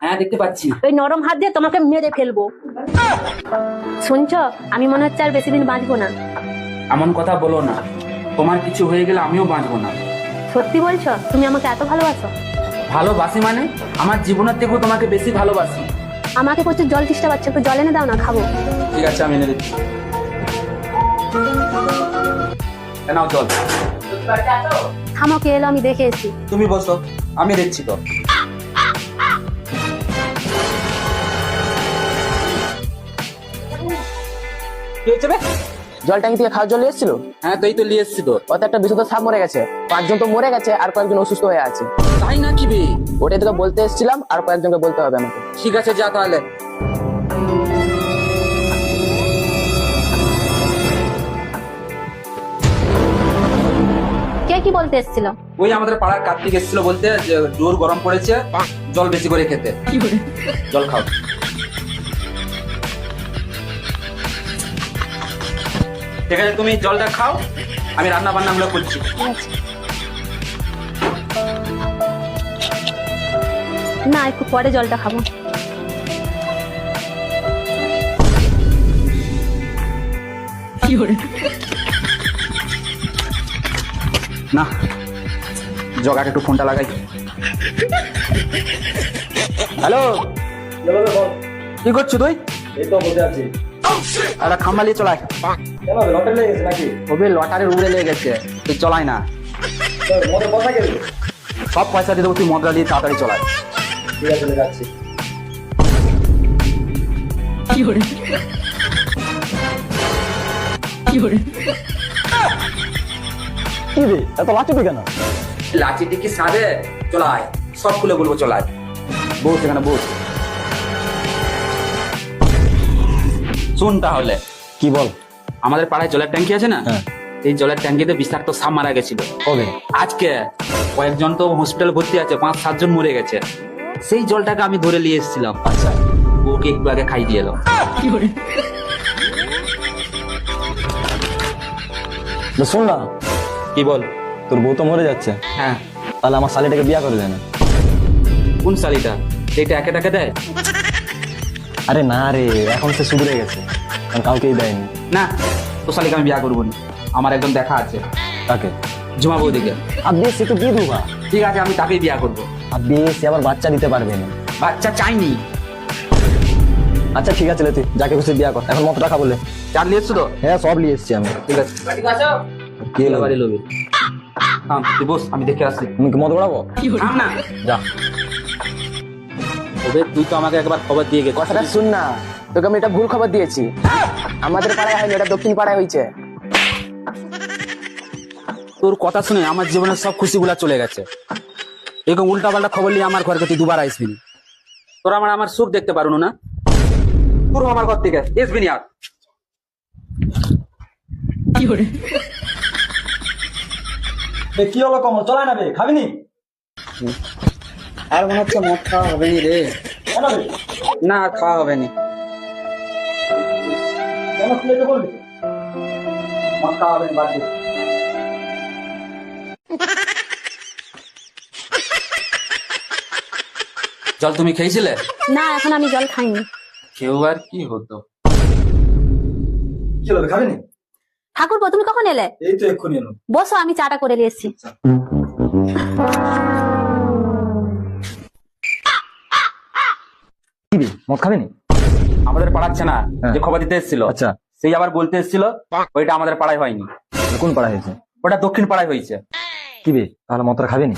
হ্যাঁ দেখতে পাচ্ছি। ওই নরম হাত দিয়ে তোমাকে মেরে ফেলবো। শুনছো, আমি মনে হচ্ছে আর বেশি দিন বাঁচবো না। এমন কথা বলো না, তোমার কিছু হয়ে গেলে আমিও বাঁচবো না। সত্যি বলছো? তুমি আমাকে এত ভালোবাসো? ভালোবাসি মানে আমার জীবনের থেকেও তোমাকে বেশি ভালোবাসি। আমাকে প্রচুর জল তেষ্টা পাচ্ছে, একটু জল এনে দাও না, খাবো। ঠিক আছে, আমি এনে দিচ্ছি। নাও জল। থামো, কে এলো আমি দেখে এসি। তুমি বসো, আমি দেখছি তো। কি হয়েছে বে? জল ট্যাঙ্কি থেকে খাওয়ার জল নিয়ে এসেছিল? হ্যাঁ তো এই তো নিয়ে এসছি তো। ওতে একটা বিষধর সাপ মরে গেছে, 5 জন তো মরে গেছে আর কয়েকজন অসুস্থ হয়ে আছে। তাই নাকি বে? ওটাই তোকে বলতে এসেছিলাম, আর কয়েকজনকে বলতে হবে আমাকে। ঠিক আছে, যা তাহলে। কে কি বলতে এসেছিল? ওই আমাদের পাড়ার কার্তিক এসেছিল বলতে যে জোর গরম পড়েছে, জল বেশি করে খেতে। জল খাও। ঠিক আছে, তুমি জলটা খাও, আমি রান্না বান্না গুলো করছি। না, একটু পরে জলটা খাবো। না, জগাকে একটু ফোনটা লাগাই। হ্যালো, কি করছো তুই? এই তো বসে আছি। একটা খাম্বা নিয়ে চলাই। কেন লটারি লেগে গেছে নাকি? ওবে লটারির উড়ে লেগে গেছে, তুই চলাই না। মধ্যে কথা কে দিল? সব পয়সা দিয়ে দেবো, তুই মদরা দিয়ে তাড়াতাড়ি চলাই। ঠিক আছে, যাচ্ছি। কি রে, এত লাচুপি কেন? লাচিটি কি সাদে? চলাই, সব খুলে বলবো, চলাই। বস এখানে, বস। শুন তাহলে। কি বল? আমাদের পাড়ায় জলের ট্যাঙ্কি আছে না, হ্যাঁ। এই জলের ট্যাঙ্কিতে বিষাক্ত সাপ মারা গেছিল। কবে? আজকে। কয়েকজন তো হসপিটালে ভর্তি আছে, 5-7 জন মরে গেছে। সেই জলটাকে আমি ধরে নিয়ে এসেছিলাম। আচ্ছা, ওকে একটু আগে খাই দিয়ে এলো। শোন না, কি বল? তোর বউ তো মরে যাচ্ছে, হ্যাঁ। তাহলে আমার শালিটাকে বিয়ে করে দেয় না? কোন শালিটা? এইটা একে টাকে দেয়? আরে না রে, এখন সে শুধরে গেছে, কারণ কাউকেই দেয়নি। না, তো শালিকে আমি বিয়ে করবো না। আমার একদম দেখা আছে। তাকে জুমা বৌদিকে। আর বেশ একটু দিয়ে দুবা। ঠিক আছে, আমি তাকেই বিয়ে করবো। আর বেশ আবার বাচ্চা দিতে পারবে না। বাচ্চা চাইনি। আচ্ছা ঠিক আছে, তুই যাকে খুশি বিয়ে কর। এখন মতো টাকা বলে। চার নিয়ে এসছো তো? হ্যাঁ, সব নিয়ে এসছি আমি। ঠিক আছে। কি হলো? বাড়ি লোবি। থাম, তুই বস, আমি দেখে আসি। তুমি কি মদ বাড়াবো? থাম না। যা। ওবে, তুই তো আমাকে একবার খবর দিয়ে গেছিস। কথাটা শুন না, তোকে আমি এটা ভুল খবর দিয়েছি। আমাদের পাড়ায় হয়নি, এটা দক্ষিণ পাড়ায় হয়েছে। তোর কথা শুনে আমার জীবনের সব খুশিগুলা চলে গেছে। এরকম উল্টা পাল্টা খবর নিয়ে আমার ঘরকে তুই দুবার আসবি। তোরা আমার সুখ দেখতে পারুন না। পুরো আমার ঘর থেকে আসবি না আর। কি হলো কমল, চলায় না বে, খাবি নি? আর মনে হচ্ছে মদ খাওয়া হবে নি রে। কেন বে? না, আর খাওয়া হবে নি। কেন খুলে তো বলবি? মদ খাওয়া হবে না, বাদ দে। জল তুমি খেয়েছিলে? না, এখন আমি জল খাইনি। কেউ আর কি হতো। কি হলো বে, খাবি নি? ঠাকুরপো, তুমি কখন এলে? এই তো এক্ষুনি এলো। বসো, আমি চাটা করে নিয়ে এসেছি। কি বে, মদ খাবি নি? আমাদের পাড়াচ্ছে না, হ্যাঁ। যে খবর দিতে এসেছিল, আচ্ছা, সেই আবার বলতে এসেছিল ওইটা আমাদের পাড়ায় হয়নি, কোন পাড়া হয়েছে? ওটা দক্ষিণ পাড়ায় হয়েছে। কি বে, তাহলে মদটা খাবি নি?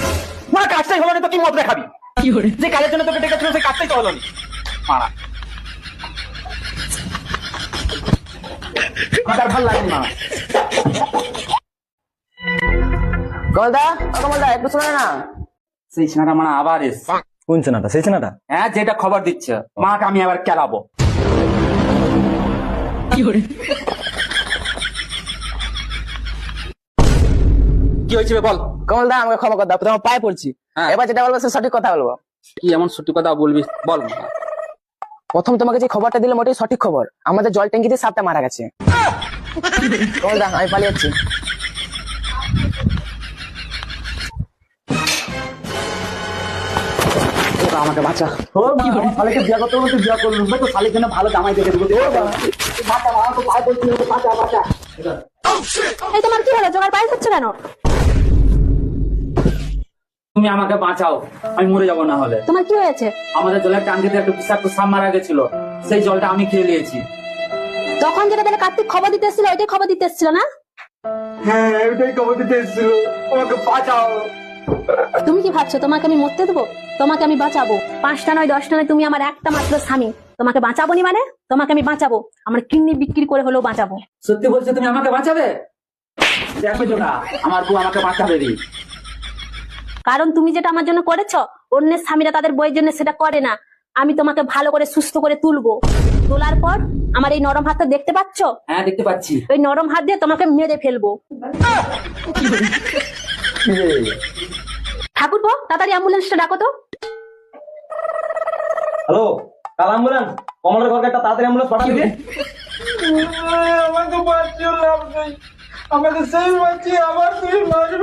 না, কাজটাই হলো না তো কি মদ খাবি? যে কাজের জন্য তোকে ডেকেছিল সেই কাজটাই তো হলো না। মারা, আমার আর ভালো লাগেনি মারা। কমলদা, কমলদা একটু শোনো না। সেই ছেলেটা মানে আবার এসছে। কোন চেনাটা? সেই চেনাটা? হ্যাঁ, যেটা খবর দিচ্ছে মাকে আমি আবার কেলাবো। কি হয়েছে বে, বল। কমলদা আমাকে ক্ষমা কর দাও, তোমার পায়ে পড়ছি। হ্যাঁ। এবার যেটা বলবো সে সঠিক কথা বলবো। কি এমন সত্যি কথা বলবি, বল। প্রথম তোমাকে যে খবরটা দিলাম ওটাই সঠিক খবর, আমাদের জল ট্যাঙ্কিতে সাপটা মারা গেছে। কমলদা, আমি পালিয়ে যাচ্ছি। আমাকে বাঁচা ও মা, শালিকে বিয়ে করতে বলতে বিয়ে করলুম তো শালির জন্য ভালো জামাই দেখে দেবো বাঁচা বাবা তো পায়ে বলছি বাঁচা বাঁচা এই তোমার কি হলো জোগাড় পায়ে হচ্ছে কেন? তুমি আমাকে বাঁচাও, আমি মরে যাবো না হলে। তোমার কি হয়েছে? আমাদের জলের টাঙ্কিতে একটু বিষাক্ত সাপ মারা গেছিল, সেই জলটা আমি খেয়ে নিয়েছি। তখন যেটা তাহলে কার্তিক খবর দিতে এসেছিল ওইটাই খবর দিতে এসেছিল না? হ্যাঁ ওটাই খবর দিতে এসেছিল, আমাকে বাঁচাও। তুমি কি ভাবছো তোমাকে আমি মরতে দেবো? তোমাকে আমি বাঁচাবো। 5টা নয় 10টা নয়, তুমি আমার একটা মাত্র স্বামী। তোমাকে বাঁচাবো নি মানে তোমাকে আমি বাঁচাবো, আমার কিডনি বিক্রি করে হলেও বাঁচাবো। সত্যি বলছো তুমি আমাকে বাঁচাবে? দেখো না আমার বউ আমাকে বাঁচাবে রে। কারণ তুমি যেটা আমার জন্য করেছো অন্যের স্বামীরা তাদের বইয়ের জন্য সেটা করে না। আমি তোমাকে ভালো করে সুস্থ করে তুলবো, তোলার পর আমার এই নরম হাতটা দেখতে পাচ্ছো? হ্যাঁ দেখতে পাচ্ছি। ওই নরম হাত দিয়ে তোমাকে মেরে ফেলবো। ঠাকুরপো তাড়াতাড়ি অ্যাম্বুলেন্সটা ডাকো তো। হ্যালো, কাল অ্যাম্বুলেন্স, কমলের ঘরকে একটা তাড়াতাড়ি অ্যাম্বুলেন্স পাঠাবি রে। আমাকে বাঁচিয়ে লাভ নেই, আমাকে সেই বাঁচিয়ে আবার তুই মারবি।